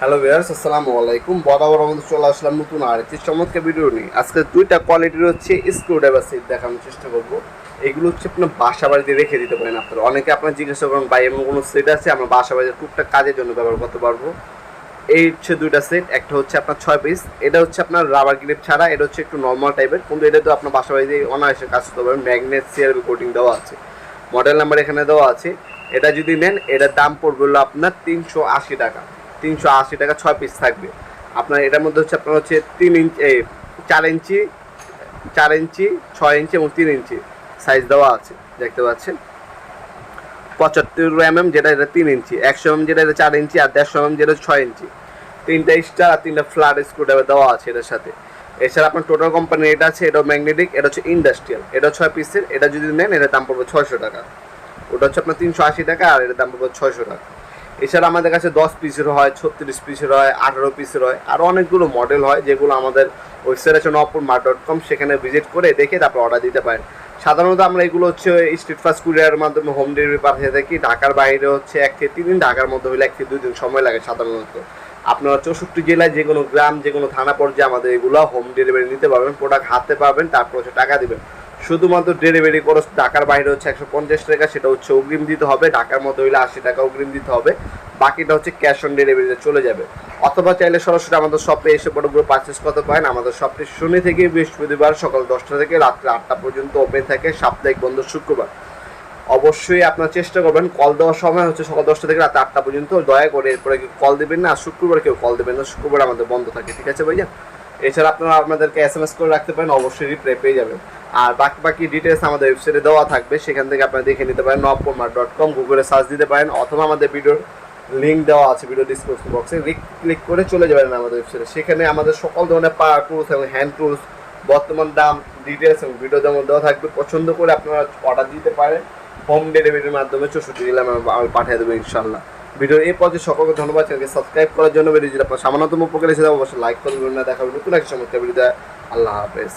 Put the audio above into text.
Hello viewers, আসসালামু আলাইকুম। বরাবর আমাদের চলে আসলাম নতুন আরেকটি চমৎকার ভিডিও নিয়ে। আজকে দুইটা কোয়ালিটির হচ্ছে স্ক্রুড্রাইভার সেট দেখানোর চেষ্টা করব। এগুলো হচ্ছে আপনার বাসা বাড়িতে রেখে দিতে পারেন। আপনারা অনেকে আপনার জিজ্ঞাসা করেন, ভাই এমন কোনো সেট আছে আমরা বাসা বাড়িতে টুকটাক কাজের জন্য ব্যবহার করতে পারবো? এই হচ্ছে দুইটা সেট। একটা হচ্ছে আপনার 6 পিস, এটা হচ্ছে আপনার রাবার গ্রিপ ছাড়া, এটা হচ্ছে একটু নর্মাল টাইপের, কিন্তু এটা তো আপনার বাসা বাড়িতে অনায়াসে কাজ করতে পারবেন। ম্যাগনেট সিআরবি কোটিং দেওয়া আছে, মডেল নাম্বার এখানে দেওয়া আছে। এটা যদি নেন এটার দাম পড়বে হলো আপনার 380 টাকা। 380 টাকা 6 পিস থাকবে আপনার। এটার মধ্যে হচ্ছে আপনার হচ্ছে 3 ইঞ্চি 4 ইঞ্চি 4 ইঞ্চি 6 ইঞ্চি এবং 3 ইঞ্চি সাইজ দেওয়া আছে, দেখতে পাচ্ছেন। 75 যেটা এটা 3 ইঞ্চি, 100 যেটা এটা 4 ইঞ্চি, আর 150 যেটা 6 ইঞ্চি। তিনটা স্টার আর তিনটা ফ্ল্যাট স্ক্রুড্রাইভার দেওয়া আছে এটার সাথে। এছাড়া আপনার টোটাল কোম্পানির এটা আছে, এটাও ম্যাগনেটিক, এটা হচ্ছে ইন্ডাস্ট্রিয়াল, এটা 6 পিসের। এটা যদি নেন এটার দাম পড়বে 600 টাকা। ওটা হচ্ছে আপনার 380 টাকা, আর এটার দাম পড়বে 600 টাকা। এছাড়া আমাদের কাছে 10 পিসের হয়, 36 পিসের হয়, 18 পিসের হয়, আর অনেকগুলো মডেল হয়, যেগুলো আমাদের ওয়েবসাইট আছে nopurmart.com, সেখানে ভিজিট করে দেখে তারপর অর্ডার দিতে পারেন। সাধারণত আমরা এগুলো হচ্ছে স্ট্রিট ফাস্ট কুরিয়ারের মাধ্যমে হোম ডেলিভারি পাঠিয়ে থাকি। ঢাকার বাইরে হচ্ছে 1 থেকে 3 দিন, ঢাকার মধ্যে হলে 1 থেকে 2 দিন সময় লাগে সাধারণত। আপনারা 64 জেলায় যে কোনো গ্রাম, যে কোনো থানা পর্যায়ে আমাদের এগুলো হোম ডেলিভারি নিতে পারবেন। প্রোডাক্ট হাতে পাবেন, তারপর হচ্ছে টাকা দিবেন। শুধুমাত্র ডেলিভারি খরচ ঢাকার বাইরে হচ্ছে 150 টাকা, সেটা হচ্ছে অগ্রিম দিতে হবে। ঢাকার মধ্যে হইলে 80 টাকা অগ্রিম দিতে হবে, বাকিটা হচ্ছে ক্যাশ অন ডেলিভারিতে চলে যাবে। অথবা চাইলে সরাসরি আমাদের শপে এসে প্রোডাক্টগুলো পারচেস করতে পারেন। আমাদের শপটি শনি থেকে বৃহস্পতিবার সকাল 10টা থেকে রাত্রে 8টা পর্যন্ত ওপেন থাকে, সাপ্তাহিক বন্ধ শুক্রবার। অবশ্যই আপনার চেষ্টা করবেন কল দেওয়ার সময় হচ্ছে সকাল 10টা থেকে রাত 8টা পর্যন্ত, দয়া করে এরপরে কল দেবেন না। আর শুক্রবার কেউ কল দেবেন না, শুক্রবার আমাদের বন্ধ থাকে, ঠিক আছে ভাইয়া? এছাড়া আপনারা আপনাদেরকে SMS করে রাখতে পারেন, অবশ্যই রিপ্লাই পেয়ে যাবেন। আর বাকি ডিটেলস আমাদের ওয়েবসাইটে দেওয়া থাকবে, সেখান থেকে আপনারা দেখে নিতে পারেন। nopurmart.com গুগলে সার্চ দিতে পারেন, অথবা আমাদের ভিডিওর লিঙ্ক দেওয়া আছে ভিডিও ডিসক্রিপশন বক্সে, ক্লিক করে চলে যাবেন আমাদের ওয়েবসাইটে। সেখানে আমাদের সকল ধরনের পাওয়ার টুলস এবং হ্যান্ড টুলস, বর্তমান দাম, ডিটেলস এবং ভিডিও যেমন দেওয়া থাকবে। পছন্দ করে আপনারা অর্ডার দিতে পারেন। হোম ডেলিভারির মাধ্যমে 64 জেলায় আমি পাঠিয়ে দেবো ইনশাল্লাহ। ভিডিওর এই পর্যায়ে সকলকে ধন্যবাদ। চ্যানেলকে সাবস্ক্রাইব করার জন্য। ভিডিও যদি আপনার সামান্যতম উপকার এসে, অবশ্যই লাইক করবেন না। দেখা হবে নতুন একটা চমৎকার ভিডিওতে। আল্লাহ হাফেজ।